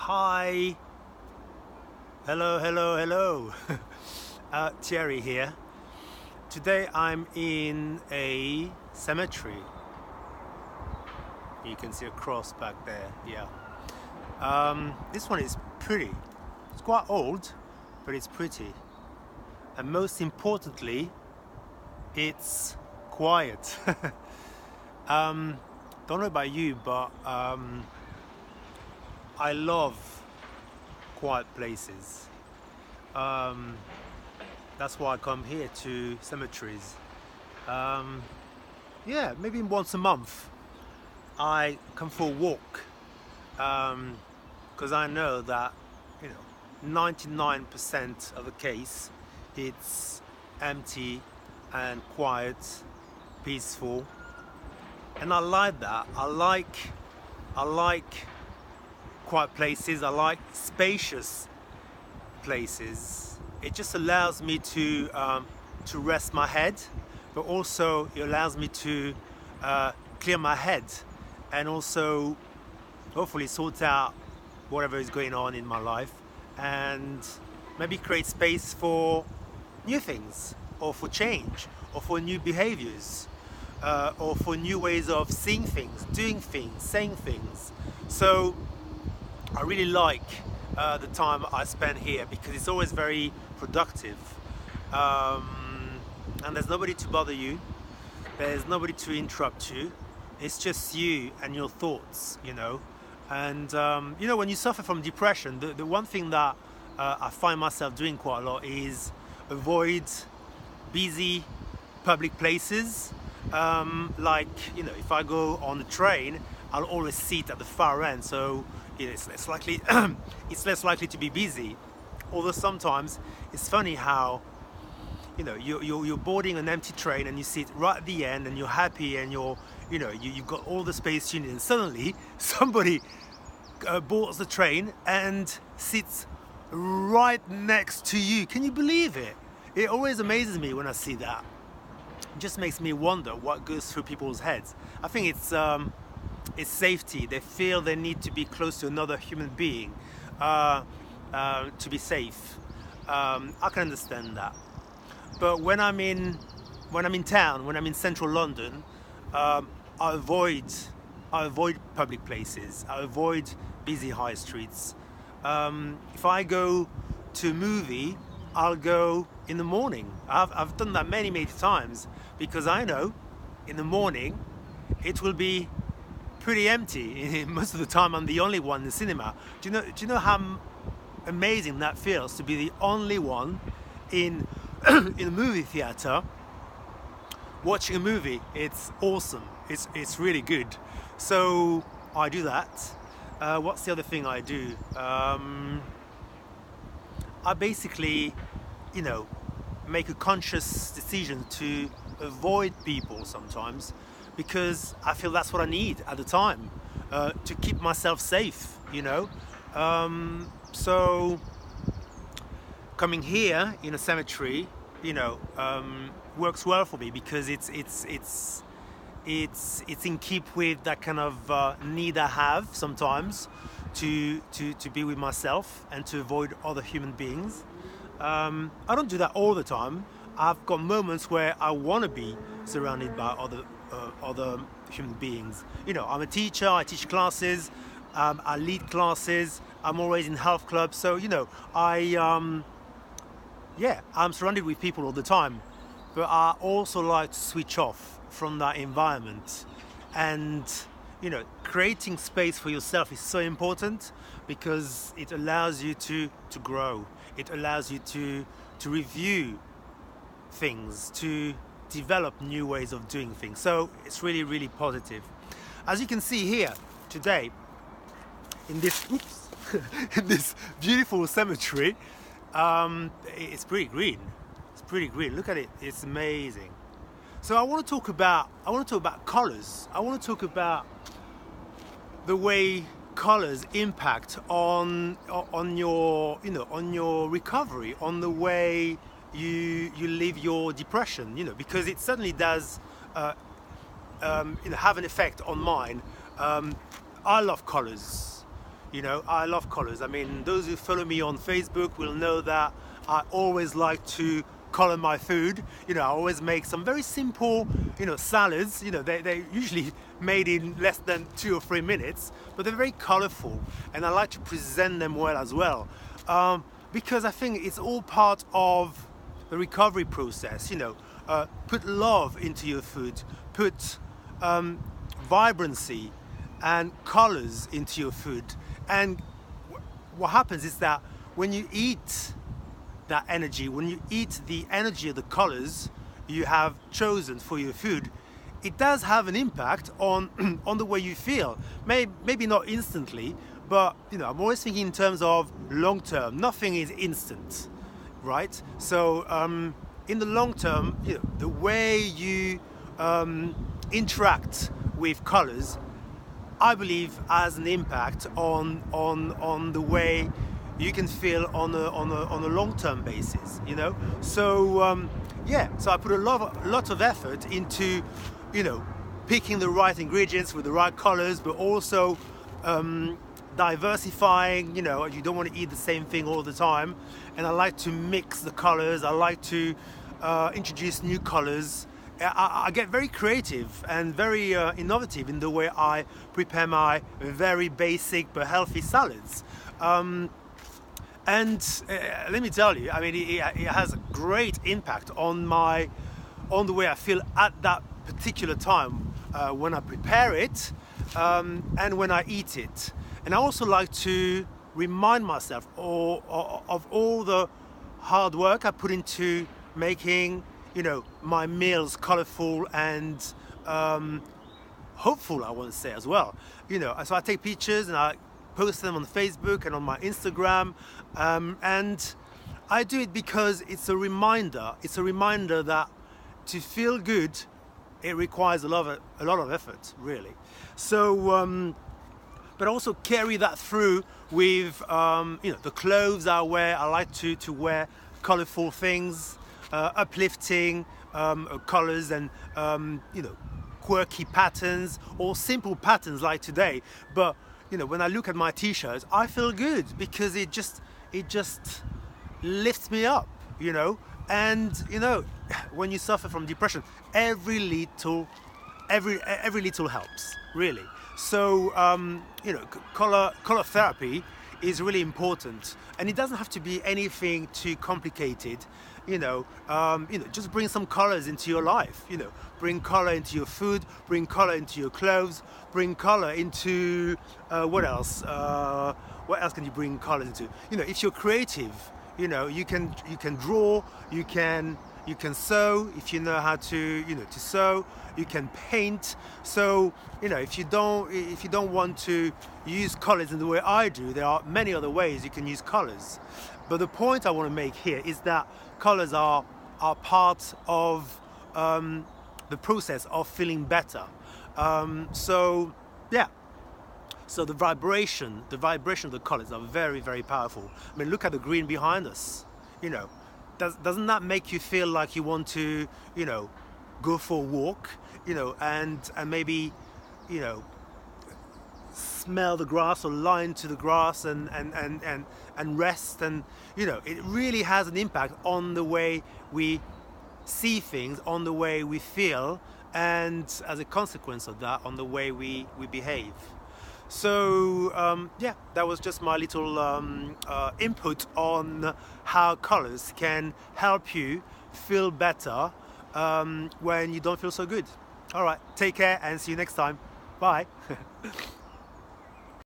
Hi. Hello, hello, hello. Thierry here. Today I'm in a cemetery. You can see a cross back there, yeah. This one is pretty. It's quite old, but it's pretty. And most importantly, it's quiet. Don't know about you, but I love quiet places. That's why I come here to cemeteries. Yeah, maybe once a month I come for a walk, because I know that 99% of the case it's empty and quiet, peaceful, and I like that. I like quiet places. I like spacious places. It just allows me to rest my head, but also it allows me to clear my head and also hopefully sort out whatever is going on in my life and maybe create space for new things or for change or for new behaviors or for new ways of seeing things, doing things, saying things. So I really like the time I spend here because it's always very productive, and there's nobody to bother you, there's nobody to interrupt you, it's just you and your thoughts, and when you suffer from depression, the one thing that I find myself doing quite a lot is avoid busy public places. If I go on the train, I'll always sit at the far end, so it's less likely it's less likely to be busy. Although sometimes it's funny how you're boarding an empty train and you sit right at the end and you're happy and you've got all the space you need, and suddenly somebody boards the train and sits right next to you. Can you believe it? It always amazes me when I see that. It just makes me wonder what goes through people's heads. I think it's safety. They feel they need to be close to another human being to be safe. I can understand that. But when I'm in town, when I'm in central London, I avoid public places. I avoid busy high streets. If I go to a movie, I'll go in the morning. I've done that many times because I know in the morning it will be pretty empty. Most of the time I'm the only one in the cinema. Do you know how amazing that feels to be the only one in in a movie theater watching a movie? It's awesome. It's really good. So I do that. What's the other thing I do? I basically make a conscious decision to avoid people sometimes because I feel that's what I need at the time to keep myself safe, so coming here in a cemetery works well for me because it's in keep with that kind of need I have sometimes to be with myself and to avoid other human beings. I don't do that all the time. I've got moments where I want to be surrounded by other human beings. I'm a teacher. I teach classes. I lead classes. I'm always in health clubs. So I'm surrounded with people all the time. But I also like to switch off from that environment, and creating space for yourself is so important because it allows you to grow. It allows you to review things, to develop new ways of doing things. So it's really positive. As you can see here today in this in this beautiful cemetery, it's pretty green. Look at it. It's amazing. So I want to talk about colors. I want to talk about the way colors impact on your recovery, on the way you live your depression, because it certainly does have an effect on mine. I love colors. You know, I love colors. I mean, those who follow me on Facebook will know that I always like to color my food. You know, I always make some very simple, you know, salads. You know, they're usually made in less than 2 or 3 minutes, but they're very colorful, and I like to present them well as well. Because I think it's all part of the recovery process. You know, put love into your food, put vibrancy and colors into your food, and what happens is that when you eat that energy, when you eat the energy of the colors you have chosen for your food, it does have an impact on on the way you feel. Maybe not instantly, but you know, I'm always thinking in terms of long term. Nothing is instant, right? So in the long term, you know, the way you interact with colors, I believe, has an impact on the way you can feel on a long-term basis. You know, so yeah. So I put a lot of effort into, you know, picking the right ingredients with the right colors, but also diversifying. You know, you don't want to eat the same thing all the time, and I like to mix the colors. I like to introduce new colors. I get very creative and very innovative in the way I prepare my very basic but healthy salads. And let me tell you, I mean, it has a great impact on the way I feel at that particular time when I prepare it and when I eat it. And I also like to remind myself of all the hard work I put into making, you know, my meals colorful and hopeful, I want to say as well. You know, so I take pictures and I post them on Facebook and on my Instagram, and I do it because it's a reminder. It's a reminder that to feel good, it requires a lot of effort, really. So, but also carry that through with you know, the clothes I wear. I like to wear colorful things, uplifting colors, and you know, quirky patterns or simple patterns like today. But you know, when I look at my t-shirts, I feel good because it just lifts me up. You know, and you know, when you suffer from depression, every little helps, really. So you know, color therapy is really important, and it doesn't have to be anything too complicated. You know, just bring some colors into your life. You know, bring color into your food, bring color into your clothes, bring color into what else? What else can you bring colors into? You know, if you're creative, you know, you can draw, you can sew if you know how to, you know, to sew. You can paint. So you know, if you don't want to use colors in the way I do, there are many other ways you can use colors. But the point I want to make here is that colors are part of the process of feeling better. So yeah. So the vibration of the colors are very, very powerful. I mean, look at the green behind us. You know, doesn't that make you feel like you want to, you know, go for a walk, you know, and maybe, you know, smell the grass or lie into the grass and rest, and you know, it really has an impact on the way we see things, on the way we feel, and as a consequence of that, on the way we behave. So yeah, that was just my little input on how colors can help you feel better when you don't feel so good. All right, take care and see you next time. Bye.